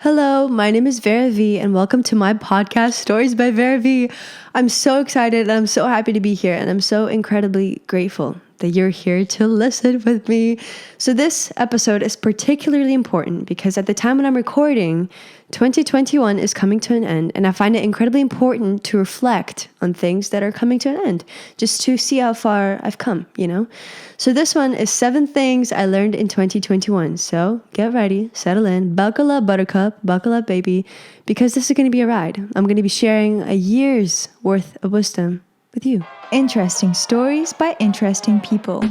Hello, my name is Vera V, and welcome to my podcast, Stories by Vera V. I'm so excited and I'm so happy to be here, and I'm so incredibly grateful that you're here to listen with me. So this episode is particularly important because at the time when I'm recording, 2021 is coming to an end, and I find it incredibly important to reflect on things that are coming to an end, just to see how far I've come, So this one is 7 things I learned in 2021. So get ready, settle in, buckle up, buttercup, buckle up, baby, because this is going to be a ride. I'm going to be sharing a year's worth of wisdom with you. Interesting stories by interesting people.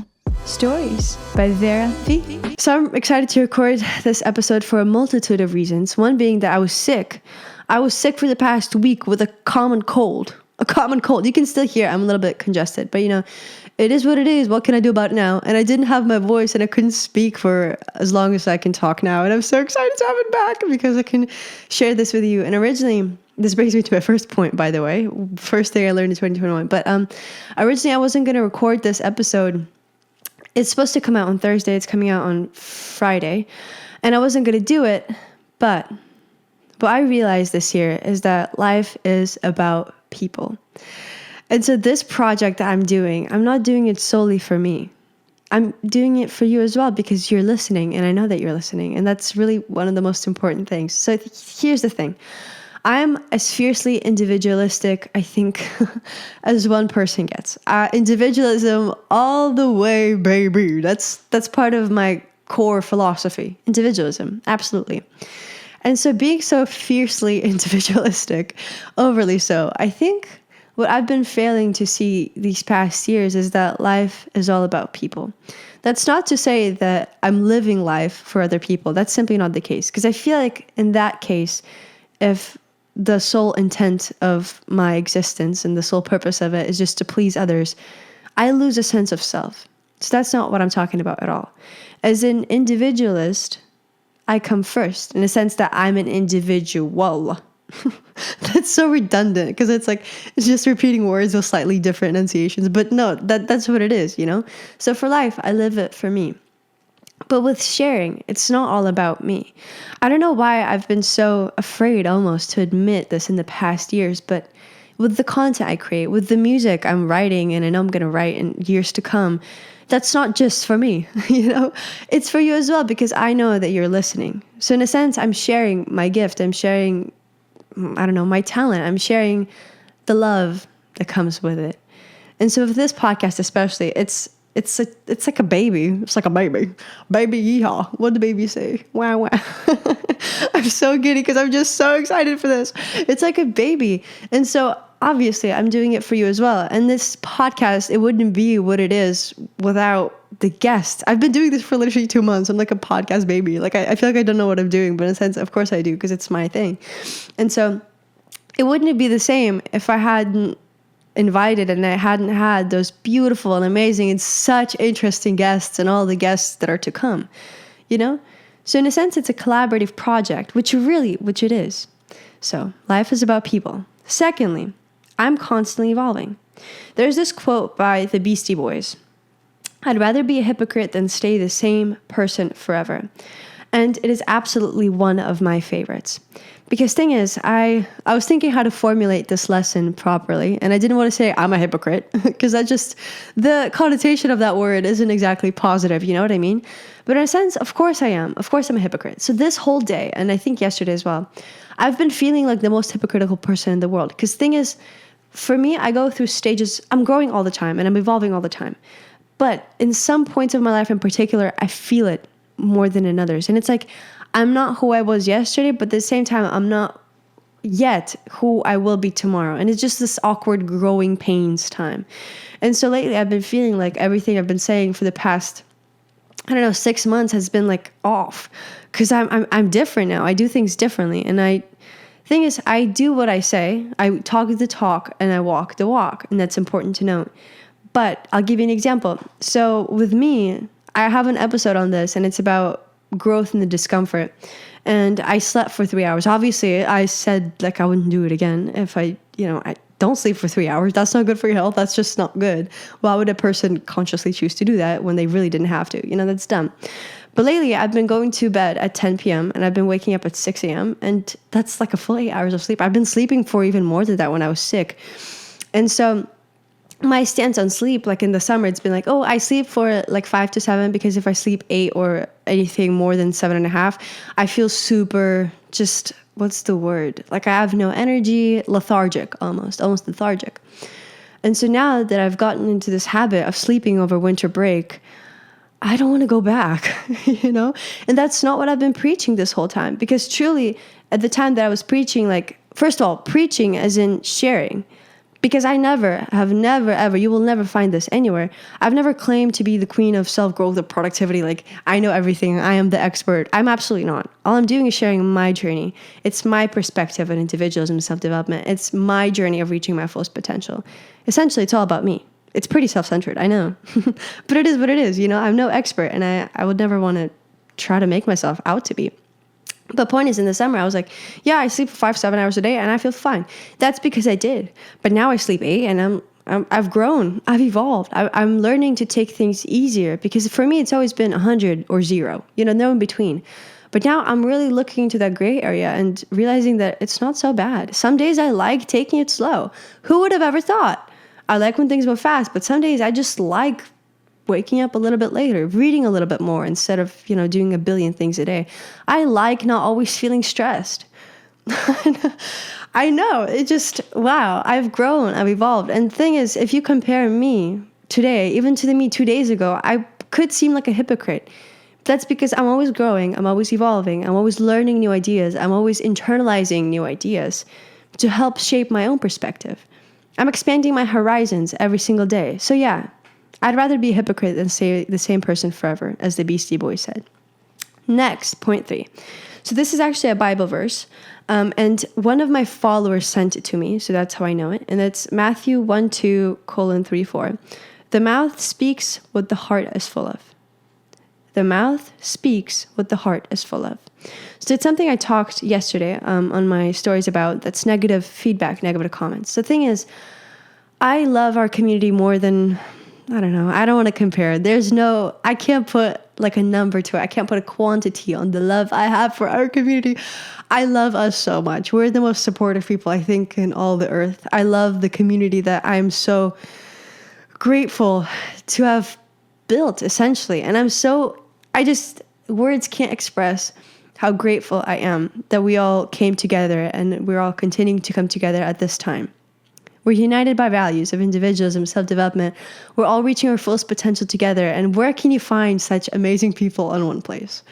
Stories by Vera V. So I'm excited to record this episode for a multitude of reasons. One being that I was sick. I was sick for the past week with a common cold. You can still hear I'm a little bit congested, but it is what it is. What can I do about it now? And I didn't have my voice and I couldn't speak for as long as I can talk now. And I'm so excited to have it back because I can share this with you. And originally, this brings me to my first point, by the way. First thing I learned in 2021. But originally, I wasn't going to record this episode. It's supposed to come out on Thursday. It's coming out on Friday. And I wasn't going to do it. But what I realized this year is that life is about people. And so this project that I'm doing, I'm not doing it solely for me. I'm doing it for you as well because you're listening. And I know that you're listening. And that's really one of the most important things. So here's the thing. I'm as fiercely individualistic, I think, as one person gets. Individualism all the way, baby. That's part of my core philosophy. Individualism, absolutely. And so being so fiercely individualistic, overly so, I think what I've been failing to see these past years is that life is all about people. That's not to say that I'm living life for other people. That's simply not the case. Because I feel like in that case, if the sole intent of my existence and the sole purpose of it is just to please others, I lose a sense of self. So that's not what I'm talking about at all. As an individualist, I come first in the sense that I'm an individual. That's so redundant because it's just repeating words with slightly different enunciations. But no, that's what it is, So for life, I live it for me. But with sharing, it's not all about me. I don't know why I've been so afraid almost to admit this in the past years, but with the content I create, with the music I'm writing, and I know I'm going to write in years to come, that's not just for me, It's for you as well because I know that you're listening. So in a sense, I'm sharing my gift. I'm sharing, my talent. I'm sharing the love that comes with it. And so with this podcast especially, it's like a baby. It's like a baby. Baby yeehaw. What did the baby say? Wow, wow. I'm so giddy because I'm just so excited for this. It's like a baby. And so obviously I'm doing it for you as well. And this podcast, it wouldn't be what it is without the guests. I've been doing this for literally 2 months. I'm like a podcast baby. I feel like I don't know what I'm doing, but in a sense, of course I do because it's my thing. And so it wouldn't be the same if I hadn't invited and I hadn't had those beautiful and amazing and such interesting guests and all the guests that are to come, So in a sense, it's a collaborative project, which it is. So life is about people. Secondly, I'm constantly evolving. There's this quote by the Beastie Boys. I'd rather be a hypocrite than stay the same person forever. And it is absolutely one of my favorites. Because thing is, I was thinking how to formulate this lesson properly, and I didn't want to say I'm a hypocrite, because the connotation of that word isn't exactly positive, you know what I mean? But in a sense, of course I am. Of course I'm a hypocrite. So this whole day, and I think yesterday as well, I've been feeling like the most hypocritical person in the world. Because thing is, for me, I go through stages, I'm growing all the time, and I'm evolving all the time. But in some points of my life in particular, I feel it more than in others. And it's like, I'm not who I was yesterday, but at the same time, I'm not yet who I will be tomorrow. And it's just this awkward growing pains time. And so lately I've been feeling like everything I've been saying for the past, 6 months has been off because I'm different now. I do things differently. And thing is, I do what I say. I talk the talk and I walk the walk. And that's important to note. But I'll give you an example. So with me, I have an episode on this and it's about growth and the discomfort. And I slept for 3 hours. Obviously, I said I wouldn't do it again if I don't sleep for 3 hours. That's not good for your health. That's just not good. Why would a person consciously choose to do that when they really didn't have to? That's dumb. But lately, I've been going to bed at 10 p.m. and I've been waking up at 6 a.m. And that's like a full 8 hours of sleep. I've been sleeping for even more than that when I was sick. And so my stance on sleep, like in the summer, it's been like, oh, I sleep for like 5 to 7 because if I sleep 8 or anything more than 7.5, I feel super just, what's the word? Like I have no energy, lethargic almost lethargic. And so now that I've gotten into this habit of sleeping over winter break, I don't want to go back, And that's not what I've been preaching this whole time. Because truly, at the time that I was preaching, like, first of all, preaching as in sharing. Because I never, ever, you will never find this anywhere. I've never claimed to be the queen of self-growth or productivity. Like, I know everything. I am the expert. I'm absolutely not. All I'm doing is sharing my journey. It's my perspective on individualism and self-development. It's my journey of reaching my fullest potential. Essentially, it's all about me. It's pretty self-centered, I know. But it is what it is, I'm no expert, and I would never want to try to make myself out to be. But point is, in the summer, I was like, yeah, I sleep 5-7 hours a day, and I feel fine. That's because I did. But now I sleep 8, and I've grown. I've evolved. I'm learning to take things easier, because for me, it's always been 100 or 0, no in between. But now I'm really looking into that gray area and realizing that it's not so bad. Some days I like taking it slow. Who would have ever thought? I like when things go fast, but some days I just like waking up a little bit later, reading a little bit more instead of, doing a billion things a day. I like not always feeling stressed. I know, it just, wow, I've grown, I've evolved. And the thing is, if you compare me today, even to the me 2 days ago, I could seem like a hypocrite. That's because I'm always growing, I'm always evolving, I'm always learning new ideas, I'm always internalizing new ideas to help shape my own perspective. I'm expanding my horizons every single day. So yeah, I'd rather be a hypocrite than say the same person forever, as the Beastie Boys said. Next, point 3. So this is actually a Bible verse, and one of my followers sent it to me, so that's how I know it. And it's Matthew 1:2:3-4. The mouth speaks what the heart is full of. The mouth speaks what the heart is full of. So it's something I talked yesterday on my stories about. That's negative feedback, negative comments. The thing is, I love our community more than, I don't know, I don't want to compare. I can't put like a number to it. I can't put a quantity on the love I have for our community. I love us so much. We're the most supportive people, I think, in all the earth. I love the community that I'm so grateful to have built, essentially. And words can't express how grateful I am that we all came together and we're all continuing to come together at this time. We're united by values of individualism, self-development. We're all reaching our fullest potential together. And where can you find such amazing people in one place?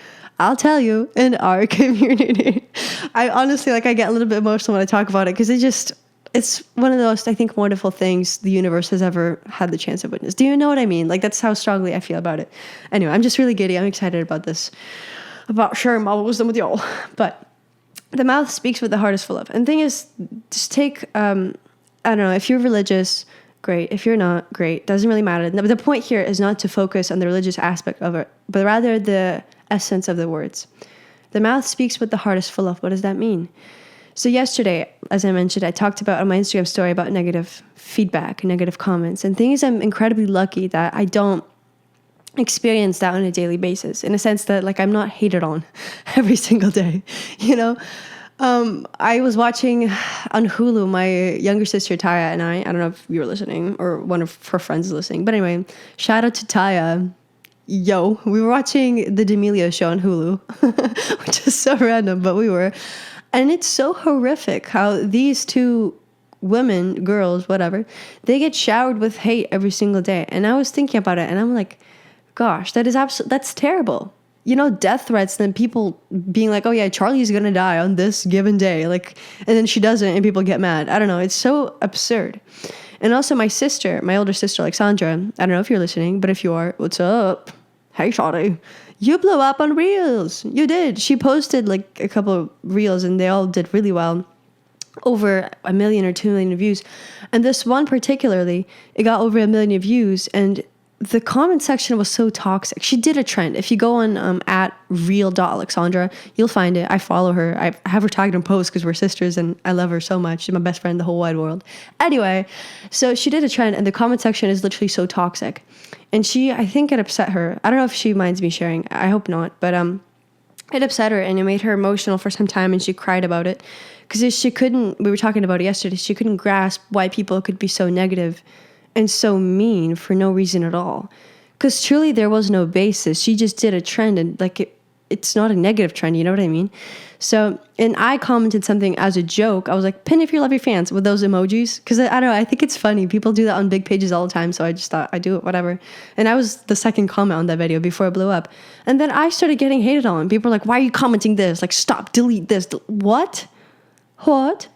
I'll tell you, in our community. I honestly, I get a little bit emotional when I talk about it, because it's one of the most, I think, wonderful things the universe has ever had the chance of witness. Do you know what I mean? That's how strongly I feel about it. Anyway, I'm just really giddy. I'm excited about this, about sharing my wisdom with y'all. But the mouth speaks what the heart is full of. And the thing is, just take, I don't know, if you're religious, great. If you're not, great. Doesn't really matter. The point here is not to focus on the religious aspect of it, but rather the essence of the words. The mouth speaks what the heart is full of. What does that mean? So yesterday, as I mentioned, I talked about on my Instagram story about negative feedback, negative comments. And the thing is, I'm incredibly lucky that I don't experience that on a daily basis, in a sense that I'm not hated on every single day, I was watching on Hulu, my younger sister Taya and I don't know if you were listening or one of her friends is listening, but anyway, shout out to Taya. Yo, we were watching the D'Amelio show on Hulu, which is so random, but we were. And it's so horrific how these two women, girls, whatever, they get showered with hate every single day. And I was thinking about it and I'm like, gosh, that's terrible. Death threats, and then people being like, oh yeah, Charlie's going to die on this given day. And then she doesn't and people get mad. I don't know. It's so absurd. And also my older sister, Alexandra, I don't know if you're listening, but if you are, what's up? Hey, Charlie. You blew up on Reels. You did. She posted a couple of Reels and they all did really well. Over 1 million or 2 million views. And this one particularly, it got over 1 million views. And the comment section was so toxic. She did a trend. If you go on at real.alexandra, you'll find it. I follow her. I have her tagged in posts because we're sisters and I love her so much. She's my best friend in the whole wide world. Anyway, so she did a trend and the comment section is literally so toxic. And I think it upset her. I don't know if she minds me sharing. I hope not. But it upset her and it made her emotional for some time and she cried about it. Because we were talking about it yesterday, she couldn't grasp why people could be so negative and so mean for no reason at all. Because truly there was no basis. She just did a trend and it's not a negative trend, you know what I mean? So, and I commented something as a joke. I was like, pin if you love your fans with those emojis. Because I don't know, I think it's funny. People do that on big pages all the time. So I just thought I'd do it, whatever. And I was the second comment on that video before it blew up. And then I started getting hated on. People were like, why are you commenting this? Like, stop, delete this. What? What?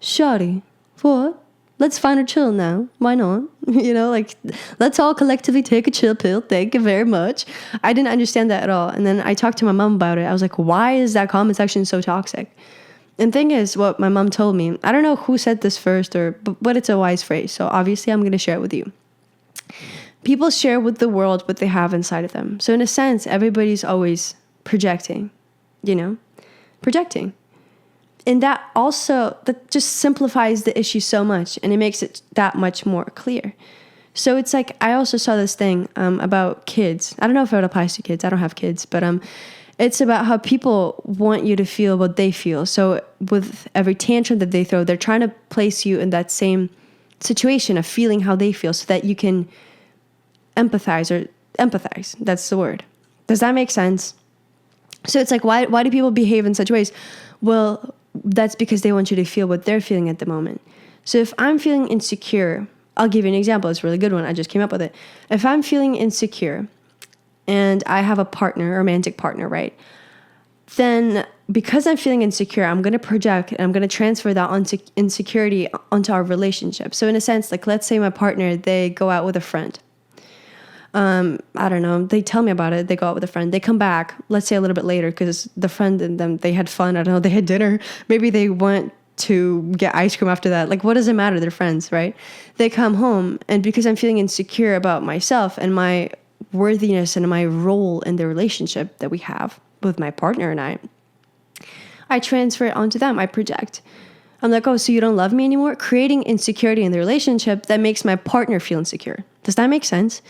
Shawty. What? Let's find a chill now. Why not? Let's all collectively take a chill pill. Thank you very much. I didn't understand that at all. And then I talked to my mom about it. I was like, why is that comment section so toxic? And thing is, what my mom told me, I don't know who said this first, but it's a wise phrase. So obviously I'm going to share it with you. People share with the world what they have inside of them. So in a sense, everybody's always projecting, projecting. And that just simplifies the issue so much and it makes it that much more clear. So it's like, I also saw this thing about kids. I don't know if it applies to kids. I don't have kids, but it's about how people want you to feel what they feel. So with every tantrum that they throw, they're trying to place you in that same situation of feeling how they feel so that you can empathize. That's the word. Does that make sense? So it's like, why do people behave in such ways? Well, that's because they want you to feel what they're feeling at the moment. So if I'm feeling insecure, I'll give you an example. It's a really good one. I just came up with it. If I'm feeling insecure and I have a partner, a romantic partner, right? Then because I'm feeling insecure, I'm going to project and I'm going to transfer that insecurity onto our relationship. So in a sense, like let's say my partner, they go out with a friend. I don't know. They tell me about it. They go out with a friend. They come back, let's say a little bit later, because the friend and them, they had fun. I don't know. They had dinner. Maybe they went to get ice cream after that. Like, what does it matter? They're friends, right? They come home. And because I'm feeling insecure about myself and my worthiness and my role in the relationship that we have with my partner and I transfer it onto them. I project. I'm like, oh, so you don't love me anymore? Creating insecurity in the relationship that makes my partner feel insecure. Does that make sense?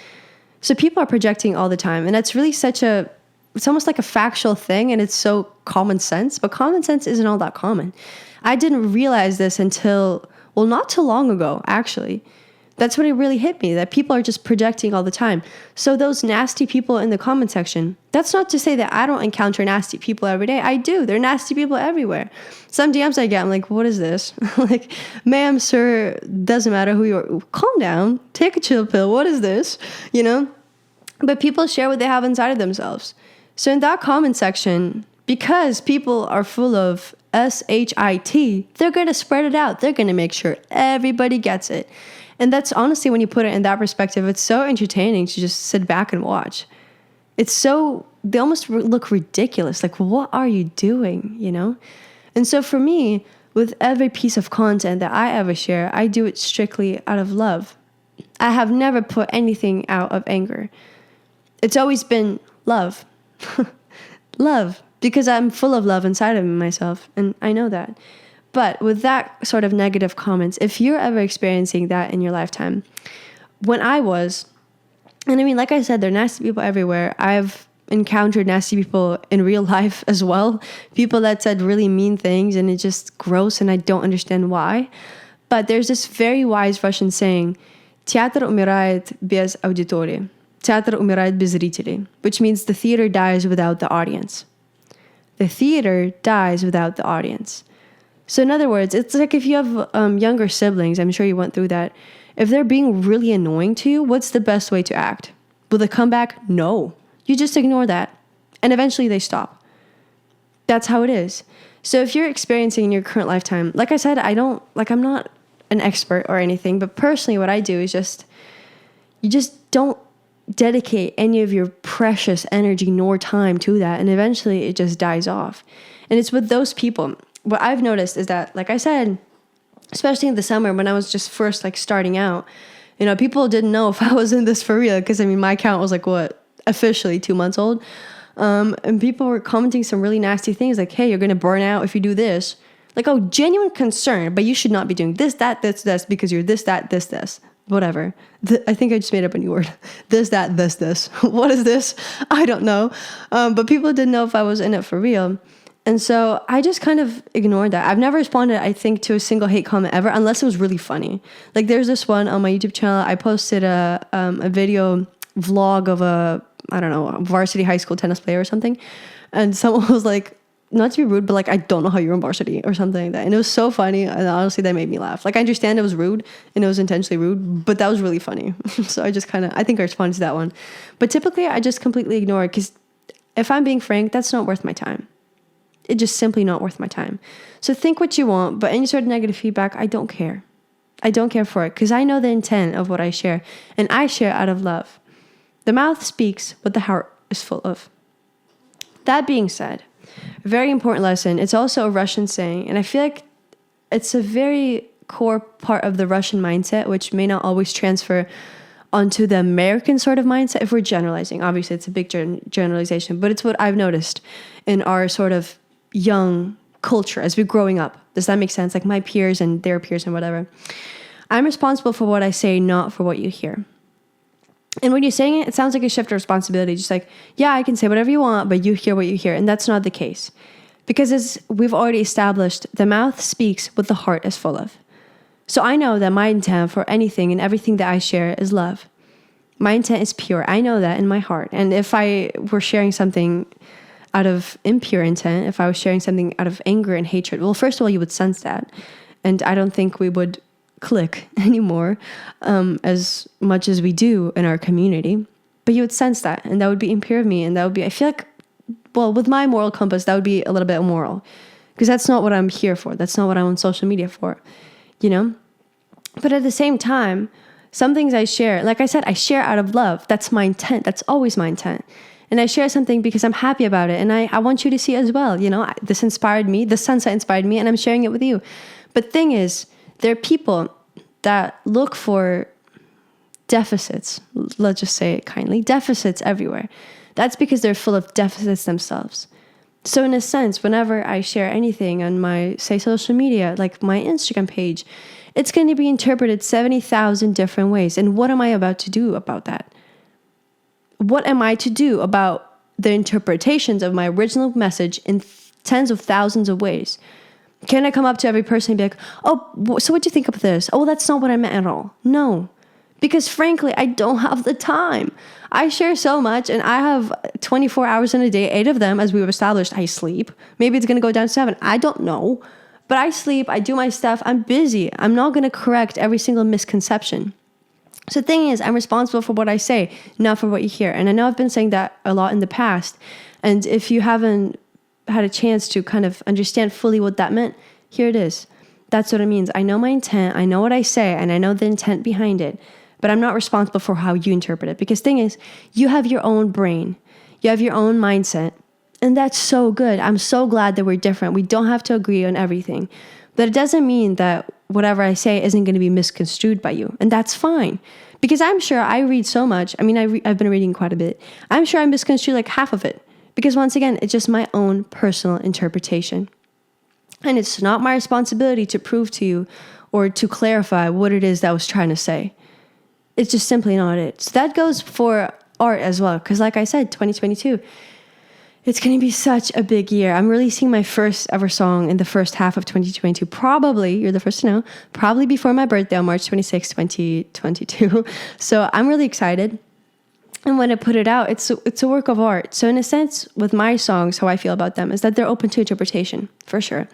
So people are projecting all the time. And that's really it's almost like a factual thing. And it's so common sense. But common sense isn't all that common. I didn't realize this until, not too long ago, actually. That's when it really hit me, that people are just projecting all the time. So those nasty people in the comment section, that's not to say that I don't encounter nasty people every day. I do. There are nasty people everywhere. Some DMs I get, I'm like, what is this? Like, ma'am, sir, doesn't matter who you are. Calm down. Take a chill pill. What is this? But people share what they have inside of themselves. So in that comment section, because people are full of SHIT, they're going to spread it out. They're going to make sure everybody gets it. And that's honestly, when you put it in that perspective, it's so entertaining to just sit back and watch. They almost look ridiculous. Like, what are you doing, And so for me, with every piece of content that I ever share, I do it strictly out of love. I have never put anything out of anger. It's always been love. Love. Because I'm full of love inside of myself. And I know that. But with that sort of negative comments, if you're ever experiencing that in your lifetime, when I was, and I mean, like I said, there are nasty people everywhere. I've encountered nasty people in real life as well. People that said really mean things and it's just gross and I don't understand why. But there's this very wise Russian saying, "Театр умирает без аудитории. Театр умирает без зрителей," which means the theater dies without the audience. The theater dies without the audience. So in other words, it's like if you have younger siblings, I'm sure you went through that. If they're being really annoying to you, what's the best way to act? Will they come back? No. You just ignore that. And eventually they stop. That's how it is. So if you're experiencing in your current lifetime, like I said, I'm not an expert or anything, but personally what I do is you just don't dedicate any of your precious energy nor time to that. And eventually it just dies off. And it's with those people. What I've noticed is that, like I said, especially in the summer when I was just first starting out People didn't know if I was in this for real, because my account was like, officially 2 months old. And people were commenting some really nasty things like, hey, you're going to burn out if you do this. Like, oh, genuine concern, but you should not be doing this, that, this, because you're this, that, this, whatever. I think I just made up a new word. This, that, this. What is this? I don't know. But people didn't know if I was in it for real. And so I just kind of ignored that. I've never responded, I think, to a single hate comment ever, unless it was really funny. Like, there's this one on my YouTube channel. I posted a video vlog of a varsity high school tennis player or something. And someone was like, not to be rude, but like, I don't know how you're in varsity or something like that. And it was so funny. And honestly, that made me laugh. Like, I understand it was rude and it was intentionally rude, but that was really funny. So I think I responded to that one. But typically I just completely ignore it, because if I'm being frank, that's not worth my time. It's just simply not worth my time. So think what you want, but any sort of negative feedback, I don't care. I don't care for it, because I know the intent of what I share, and I share out of love. The mouth speaks what the heart is full of. That being said, a very important lesson. It's also a Russian saying, and I feel like it's a very core part of the Russian mindset, which may not always transfer onto the American sort of mindset if we're generalizing. Obviously, it's a big generalization, but it's what I've noticed in our sort of young culture as we're growing up. Does that make sense? Like my peers and their peers and whatever. I'm responsible for what I say, not for what you hear. And when you're saying it, it sounds like a shift of responsibility. Just like, yeah, I can say whatever you want, but you hear what you hear. And that's not the case. Because as we've already established, the mouth speaks what the heart is full of. So I know that my intent for anything and everything that I share is love. My intent is pure. I know that in my heart. And if I were sharing something out of impure intent, if I was sharing something out of anger and hatred, well, first of all, you would sense that. And I don't think we would click anymore as much as we do in our community. But you would sense that, and that would be impure of me. And that would be, I feel like, well, with my moral compass, that would be a little bit immoral, because that's not what I'm here for. That's not what I'm on social media for, But at the same time, some things I share, like I said, I share out of love. That's my intent. That's always my intent. And I share something because I'm happy about it. And I want you to see it as well. This inspired me. The sunset inspired me, and I'm sharing it with you. But thing is, there are people that look for deficits. Let's just say it kindly. Deficits everywhere. That's because they're full of deficits themselves. So in a sense, whenever I share anything on my, say, social media, like my Instagram page, it's going to be interpreted 70,000 different ways. And what am I about to do about that? What am I to do about the interpretations of my original message in tens of thousands of ways? Can I come up to every person and be like, oh, so what do you think of this? Oh, that's not what I meant at all. No, because frankly, I don't have the time. I share so much, and I have 24 hours in a day, 8 of them, as we've established, I sleep. Maybe it's going to go down to 7. I don't know. But I sleep, I do my stuff, I'm busy. I'm not going to correct every single misconception. So the thing is, I'm responsible for what I say, not for what you hear. And I know I've been saying that a lot in the past. And if you haven't had a chance to kind of understand fully what that meant, here it is. That's what it means. I know my intent, I know what I say, and I know the intent behind it, but I'm not responsible for how you interpret it. Because thing is, you have your own brain, you have your own mindset, and that's so good. I'm so glad that we're different. We don't have to agree on everything, but it doesn't mean that whatever I say isn't going to be misconstrued by you, and that's fine. Because I'm sure I read so much. I've been reading quite a bit. I'm sure I misconstrued like half of it. Because once again, it's just my own personal interpretation. And it's not my responsibility to prove to you or to clarify what it is that I was trying to say. It's just simply not it. So that goes for art as well. Because like I said, 2022, it's going to be such a big year. I'm releasing my first ever song in the first half of 2022. Probably, you're the first to know, probably before my birthday on March 26, 2022. So I'm really excited. And when I put it out, it's a work of art. So in a sense, with my songs, how I feel about them is that they're open to interpretation, for sure.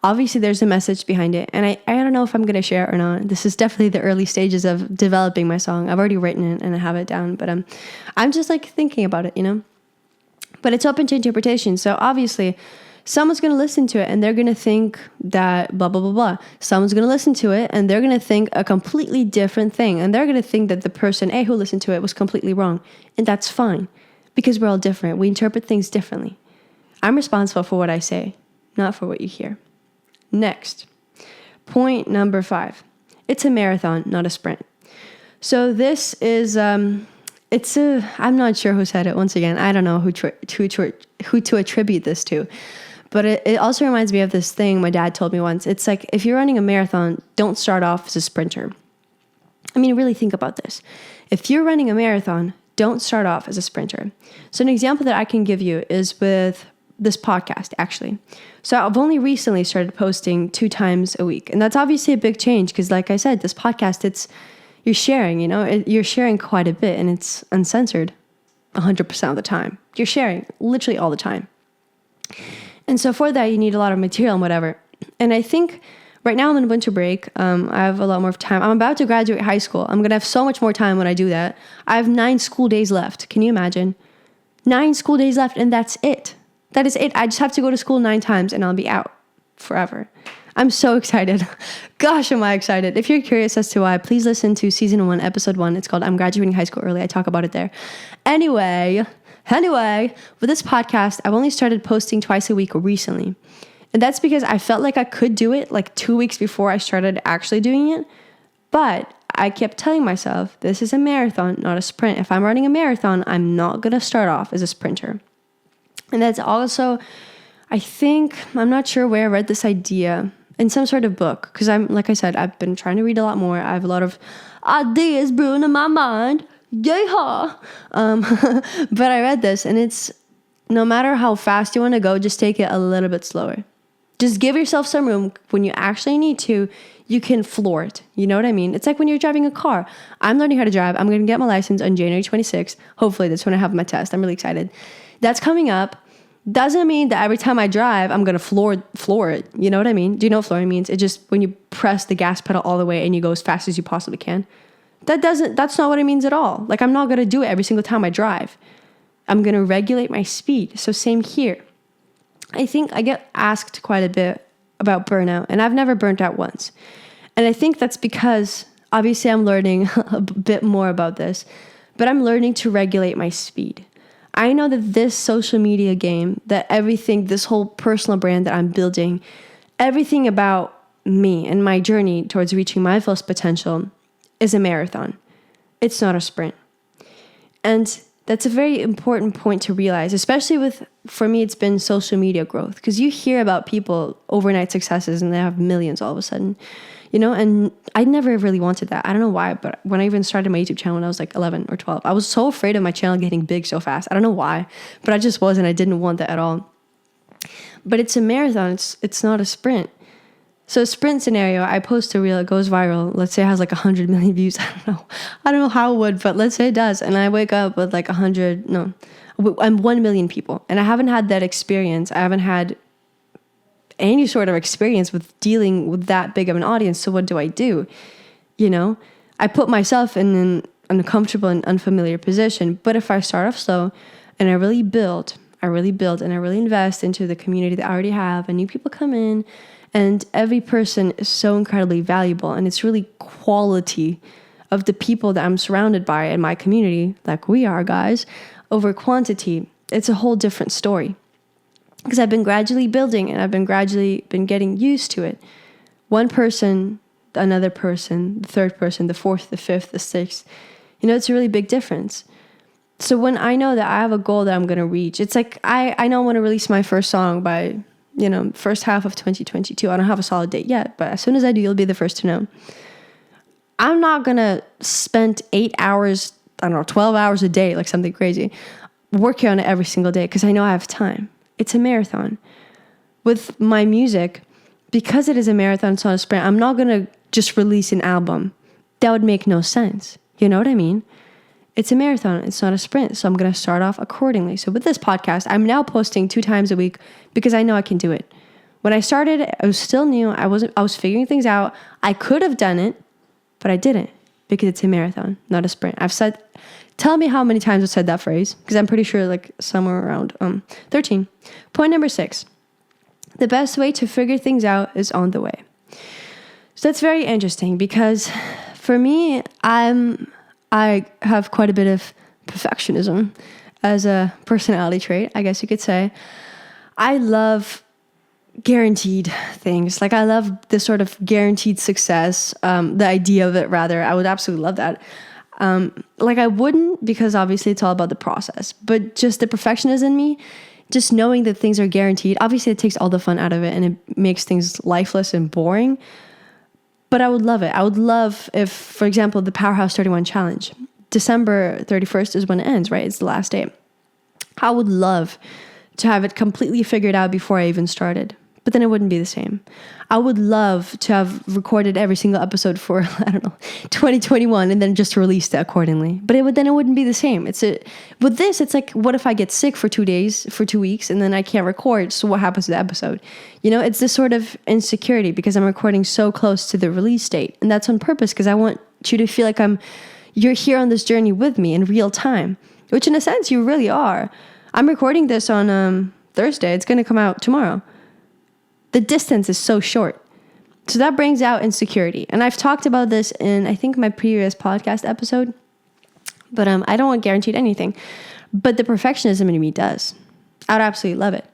Obviously, there's a message behind it. And I don't know if I'm going to share it or not. This is definitely the early stages of developing my song. I've already written it and I have it down. But I'm just like thinking about it, But it's open to interpretation. So obviously, someone's going to listen to it and they're going to think that blah, blah, blah, blah. Someone's going to listen to it and they're going to think a completely different thing. And they're going to think that the person A who listened to it was completely wrong. And that's fine because we're all different. We interpret things differently. I'm responsible for what I say, not for what you hear. Next, point number 5. It's a marathon, not a sprint. So this is, I'm not sure who said it. Once again, I don't know who to attribute this to. But it also reminds me of this thing my dad told me once. It's like, if you're running a marathon, don't start off as a sprinter. I mean, really think about this. If you're running a marathon, don't start off as a sprinter. So an example that I can give you is with this podcast, actually. So I've only recently started posting 2 times a week. And that's obviously a big change because, like I said, this podcast, you're sharing, you're sharing quite a bit, and it's uncensored 100% of the time. You're sharing literally all the time. And so for that, you need a lot of material and whatever. And I think right now I'm in winter break. I have a lot more time. I'm about to graduate high school. I'm going to have so much more time when I do that. I have 9 school days left. Can you imagine? 9 school days left, and that's it. That is it. I just have to go to school 9 times, and I'll be out forever. I'm so excited. Gosh, am I excited. If you're curious as to why, please listen to season 1, episode 1. It's called I'm Graduating High School Early. I talk about it there. Anyway, with this podcast, I've only started posting twice a week recently. And that's because I felt like I could do it like 2 weeks before I started actually doing it. But I kept telling myself, this is a marathon, not a sprint. If I'm running a marathon, I'm not going to start off as a sprinter. And that's also, I'm not sure where I read this idea, in some sort of book. Because like I said, I've been trying to read a lot more. I have a lot of ideas brewing in my mind. Yeehaw! But I read this, and it's, no matter how fast you want to go, just take it a little bit slower. Just give yourself some room. When you actually need to, you can floor it. You know what I mean? It's like when you're driving a car. I'm learning how to drive. I'm going to get my license on January 26th. Hopefully that's when I have my test. I'm really excited. That's coming up. Doesn't mean that every time I drive, I'm going to floor it. You know what I mean? Do you know what flooring means? It's just when you press the gas pedal all the way and you go as fast as you possibly can. That's not what it means at all. Like, I'm not going to do it every single time I drive. I'm going to regulate my speed. So same here. I think I get asked quite a bit about burnout, and I've never burnt out once. And I think that's because obviously I'm learning a bit more about this, but I'm learning to regulate my speed. I know that this social media game, that everything, this whole personal brand that I'm building, everything about me and my journey towards reaching my fullest potential is a marathon. It's not a sprint. And that's a very important point to realize, especially for me, it's been social media growth, because you hear about people overnight successes and they have millions all of a sudden, and I never really wanted that. I don't know why, but when I even started my YouTube channel when I was like 11 or 12, I was so afraid of my channel getting big so fast. I don't know why, but I just wasn't. I didn't want that at all. But it's a marathon. It's not a sprint. So a sprint scenario, I post a reel, it goes viral. Let's say it has like 100 million views. I don't know how it would, but let's say it does. And I wake up with like I'm 1 million people. And I haven't had that experience. I haven't had any sort of experience with dealing with that big of an audience. So what do? I put myself in an uncomfortable and unfamiliar position. But if I start off slow and I really build and I really invest into the community that I already have, and new people come in, and every person is so incredibly valuable, and it's really quality of the people that I'm surrounded by in my community, like we are, guys, over quantity. It's a whole different story. Because I've been gradually building, and I've been getting used to it. One person, another person, the third person, the fourth, the fifth, the sixth. It's a really big difference. So when I know that I have a goal that I'm going to reach, it's like I know I want to release my first song by first half of 2022. I don't have a solid date yet, but as soon as I do, you'll be the first to know. I'm not going to spend 8 hours, 12 hours a day, like something crazy, working on it every single day because I know I have time. It's a marathon. With my music, because it is a marathon, it's not a sprint, I'm not going to just release an album. That would make no sense. You know what I mean? It's a marathon. It's not a sprint. So I'm going to start off accordingly. So with this podcast, I'm now posting 2 times a week because I know I can do it. When I started, I was still new. I was figuring things out. I could have done it, but I didn't because it's a marathon, not a sprint. Tell me how many times I've said that phrase, because I'm pretty sure like somewhere around 13. Point number 6. The best way to figure things out is on the way. So that's very interesting because for me, I have quite a bit of perfectionism as a personality trait, I guess you could say. I love guaranteed things. Like I love this sort of guaranteed success, the idea of it rather. I would absolutely love that. Like I wouldn't, because obviously it's all about the process, but just the perfectionism in me, just knowing that things are guaranteed. Obviously it takes all the fun out of it and it makes things lifeless and boring, but I would love it. I would love if, for example, the Powerhouse 31 challenge, December 31st is when it ends, right? It's the last day. I would love to have it completely figured out before I even started, but then it wouldn't be the same. I would love to have recorded every single episode for, 2021 and then just released it accordingly. But then it wouldn't be the same. With this, it's like, what if I get sick for 2 days, for 2 weeks, and then I can't record? So what happens to the episode? It's this sort of insecurity because I'm recording so close to the release date. And that's on purpose because I want you to feel like you're here on this journey with me in real time, which in a sense you really are. I'm recording this on Thursday. It's going to come out tomorrow. The distance is so short. So that brings out insecurity. And I've talked about this in, I think, my previous podcast episode. But I don't want guaranteed anything. But the perfectionism in me does. I'd absolutely love it.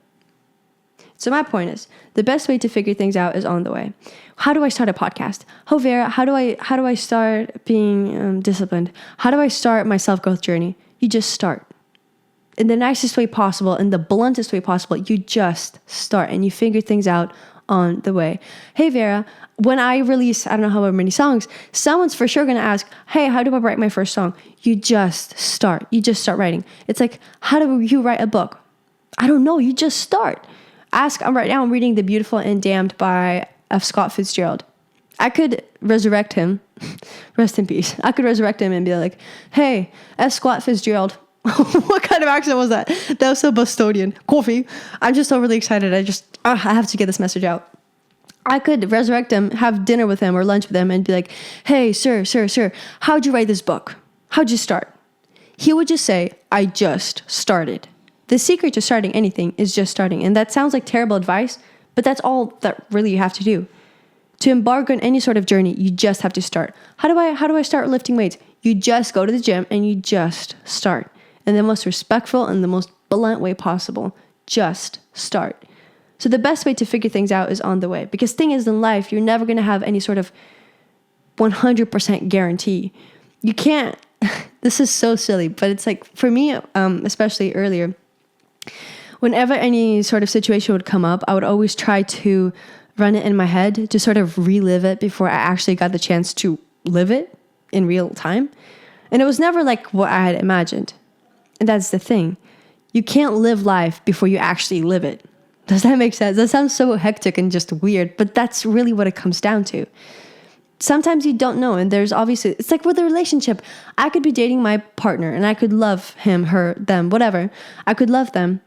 So my point is, the best way to figure things out is on the way. How do I start a podcast? Oh, Vera, how do I start being disciplined? How do I start my self-growth journey? You just start. In the nicest way possible, in the bluntest way possible, you just start and you figure things out on the way. Hey, Vera, when I release, I don't know however many songs, someone's for sure going to ask, hey, how do I write my first song? You just start. You just start writing. It's like, how do you write a book? I don't know. You just start. Right now I'm reading The Beautiful and Damned by F. Scott Fitzgerald. I could resurrect him. Rest in peace. I could resurrect him and be like, hey, F. Scott Fitzgerald. What kind of accent was that? That was so Bostonian. Coffee. I'm just overly excited. I have to get this message out. I could resurrect him, have dinner with him or lunch with him and be like, hey, sir, how'd you write this book? How'd you start? He would just say, I just started. The secret to starting anything is just starting. And that sounds like terrible advice, but that's all that really you have to do. To embark on any sort of journey, you just have to start. How do I start lifting weights? You just go to the gym and you just start. In the most respectful and the most blunt way possible. Just start. So the best way to figure things out is on the way. Because thing is, in life, you're never going to have any sort of 100% guarantee. You can't, this is so silly, but it's like, for me, especially earlier, whenever any sort of situation would come up, I would always try to run it in my head to sort of relive it before I actually got the chance to live it in real time. And it was never like what I had imagined. And that's the thing. You can't live life before you actually live it. Does that make sense? That sounds so hectic and just weird, but that's really what it comes down to. Sometimes you don't know, and there's obviously, it's like with a relationship. I could be dating my partner, and I could love him, her, them, whatever. I could love them.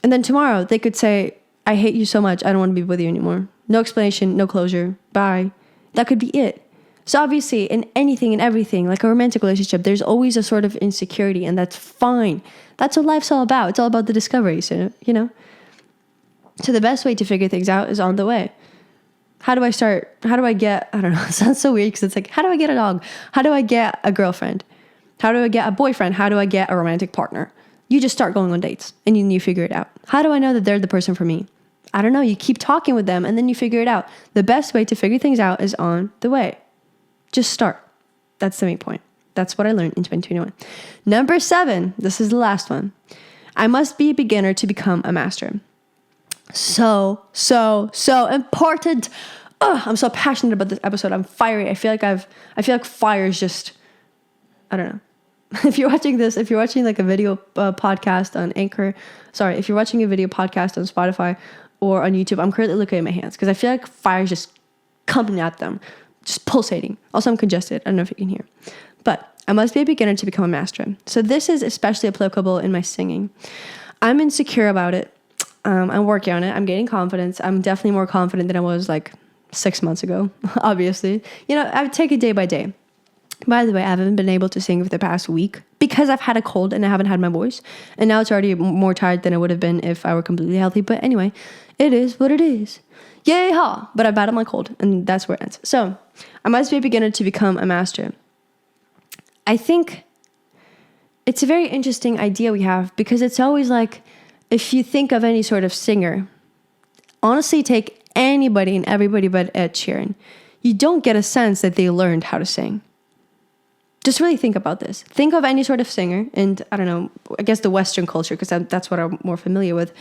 And then tomorrow, they could say, I hate you so much, I don't want to be with you anymore. No explanation, no closure, bye. That could be it. So obviously, in anything and everything, like a romantic relationship, there's always a sort of insecurity, and that's fine. That's what life's all about. It's all about the discoveries, you know? So the best way to figure things out is on the way. How do I start? How do I get, I don't know, it sounds so weird because it's like, how do I get a dog? How do I get a girlfriend? How do I get a boyfriend? How do I get a romantic partner? You just start going on dates and you figure it out. How do I know that they're the person for me? I don't know. You keep talking with them and then you figure it out. The best way to figure things out is on the way. Just start. That's the main point. That's what I learned in 2021. Number 7, this is the last one. I must be a beginner to become a master. So important. I'm so passionate about this episode. I'm fiery. I feel like fire is just, I don't know. If you're watching like a video podcast on Anchor, if you're watching a video podcast on Spotify or on YouTube, I'm currently looking at my hands because I feel like fire is just coming at them, just pulsating. Also, I'm congested. I don't know if you can hear, but I must be a beginner to become a master. So this is especially applicable in my singing. I'm insecure about it. I'm working on it. I'm gaining confidence. I'm definitely more confident than I was like 6 months ago, obviously. I take it day by day. By the way, I haven't been able to sing for the past week because I've had a cold and I haven't had my voice. And now it's already more tired than it would have been if I were completely healthy. But anyway, it is what it is. Yay ha! But I battled my cold and that's where it ends. So I must be a beginner to become a master. I think it's a very interesting idea we have because it's always like, if you think of any sort of singer, honestly, take anybody and everybody but Ed Sheeran, you don't get a sense that they learned how to sing. Just really think about this. Think of any sort of singer, and I don't know, I guess the Western culture, because that's what I'm more familiar with.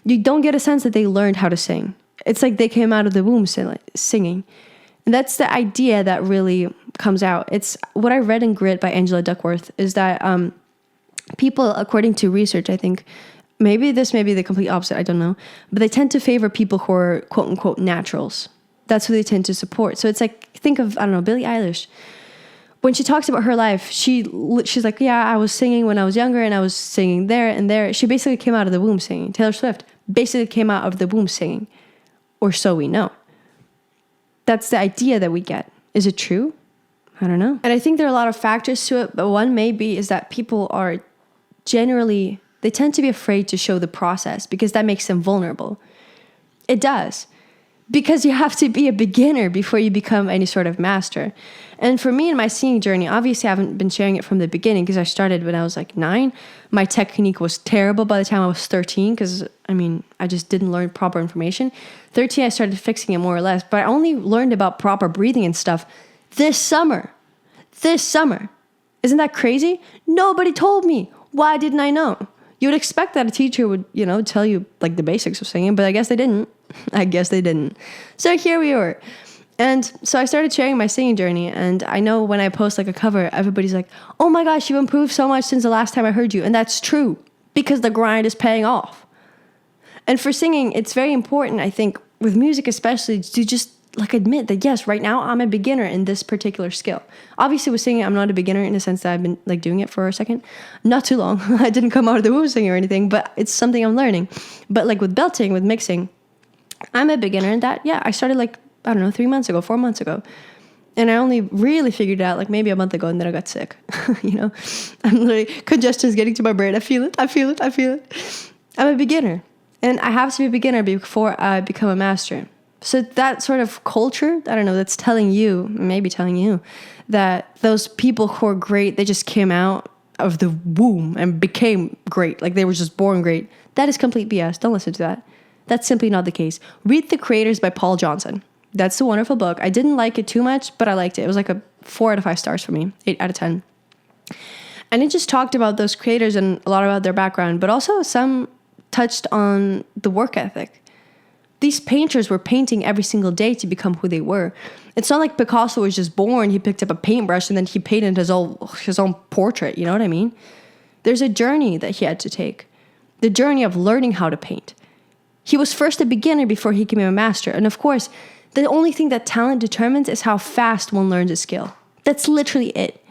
You don't get a sense that they learned how to sing. It's like they came out of the womb singing. And that's the idea that really comes out. It's what I read in Grit by Angela Duckworth is that people, according to research, I think, maybe this may be the complete opposite, I don't know, but they tend to favor people who are quote unquote naturals. That's who they tend to support. So it's like, think of, I don't know, Billie Eilish. When she talks about her life, she's like, yeah, I was singing when I was younger and I was singing there and there. She basically came out of the womb singing. Taylor Swift basically came out of the womb singing, or so we know. That's the idea that we get. Is it true? I don't know. And I think there are a lot of factors to it, but one maybe is that people are generally, they tend to be afraid to show the process because that makes them vulnerable. It does. Because you have to be a beginner before you become any sort of master. And for me in my singing journey, obviously I haven't been sharing it from the beginning because I started when I was like 9. My technique was terrible by the time I was 13 because, I just didn't learn proper information. 13, I started fixing it more or less, but I only learned about proper breathing and stuff this summer. Isn't that crazy? Nobody told me. Why didn't I know? You would expect that a teacher would, tell you like the basics of singing, but I guess they didn't. So here we were. And so I started sharing my singing journey. And I know when I post like a cover, everybody's like, oh my gosh, you've improved so much since the last time I heard you. And that's true because the grind is paying off. And for singing, it's very important, I think, with music especially, to just like admit that, yes, right now I'm a beginner in this particular skill. Obviously with singing, I'm not a beginner in the sense that I've been like doing it for a second. Not too long. I didn't come out of the womb singing or anything, but it's something I'm learning. But like with belting, with mixing, I'm a beginner in that. Yeah, I started 3 months ago, 4 months ago. And I only really figured it out like maybe a month ago, and then I got sick. I'm literally, congestion's getting to my brain. I feel it. I'm a beginner. And I have to be a beginner before I become a master. So that sort of culture, I don't know, that's telling you that those people who are great, they just came out of the womb and became great. Like they were just born great. That is complete BS. Don't listen to that. That's simply not the case. Read The Creators by Paul Johnson. That's a wonderful book. I didn't like it too much, but I liked it. It was like a 4 out of 5 stars for me, 8 out of 10. And it just talked about those creators and a lot about their background, but also some touched on the work ethic. These painters were painting every single day to become who they were. It's not like Picasso was just born, he picked up a paintbrush and then he painted his own portrait, you know what I mean? There's a journey that he had to take. The journey of learning how to paint. He was first a beginner before he became a master. And of course, the only thing that talent determines is how fast one learns a skill. That's literally it.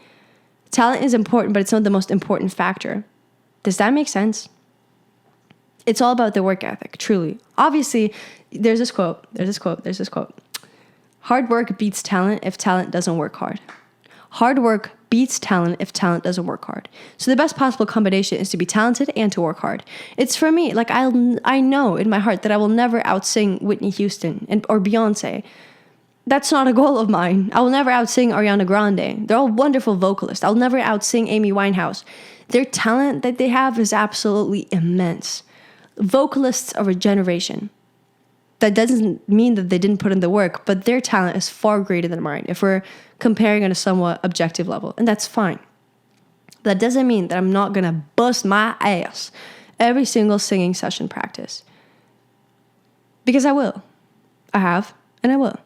Talent is important, but it's not the most important factor. Does that make sense? It's all about the work ethic, truly. Obviously, there's this quote. Hard work beats talent if talent doesn't work hard. Hard work beats talent if talent doesn't work hard. So the best possible combination is to be talented and to work hard. It's for me, like I know in my heart that I will never outsing Whitney Houston or Beyonce. That's not a goal of mine. I will never outsing Ariana Grande. They're all wonderful vocalists. I'll never outsing Amy Winehouse. Their talent that they have is absolutely immense. Vocalists of a generation. That doesn't mean that they didn't put in the work, but their talent is far greater than mine if we're comparing on a somewhat objective level, and that's fine. That doesn't mean that I'm not going to bust my ass every single singing session practice. Because I will. I have, and I will.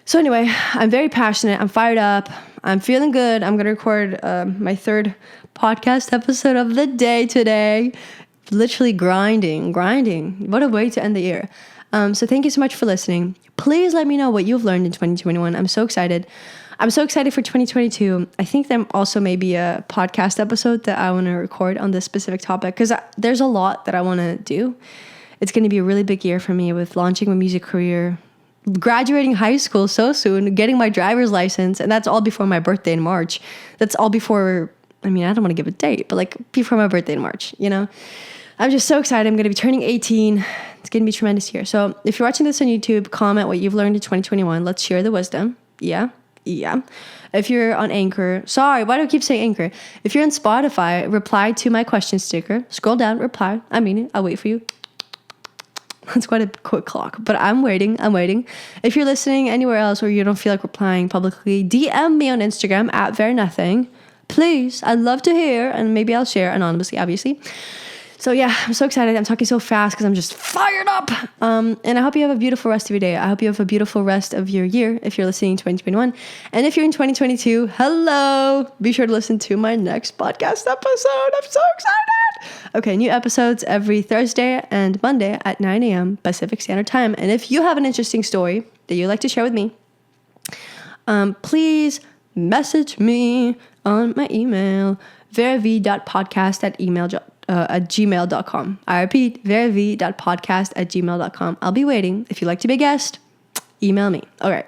So anyway, I'm very passionate. I'm fired up. I'm feeling good. I'm going to record my 3rd podcast episode of the day today. Literally grinding. What a way to end the year. So thank you so much for listening. Please let me know what you've learned in 2021. I'm so excited. I'm so excited for 2022. I think there also may be a podcast episode that I want to record on this specific topic because there's a lot that I want to do. It's going to be a really big year for me with launching my music career, graduating high school so soon, getting my driver's license, and that's all before my birthday in March. That's all before, I don't want to give a date, but like before my birthday in March, I'm just so excited. I'm going to be turning 18. It's going to be tremendous here. So if you're watching this on YouTube, comment what you've learned in 2021. Let's share the wisdom. Yeah. If you're on Anchor, sorry, why do I keep saying Anchor? If you're on Spotify, reply to my question sticker. Scroll down, reply. I mean it. I'll wait for you. That's quite a quick clock, but I'm waiting. If you're listening anywhere else where you don't feel like replying publicly, DM me on Instagram at vernothing. Please, I'd love to hear, and maybe I'll share anonymously, obviously. So yeah, I'm so excited. I'm talking so fast because I'm just fired up. And I hope you have a beautiful rest of your day. I hope you have a beautiful rest of your year if you're listening in 2021. And if you're in 2022, hello. Be sure to listen to my next podcast episode. I'm so excited. Okay, new episodes every Thursday and Monday at 9 a.m. Pacific Standard Time. And if you have an interesting story that you'd like to share with me, please message me on my email, verav.podcast@gmail.com. I repeat, verav.podcast@gmail.com. I'll be waiting. If you'd like to be a guest, email me. All right.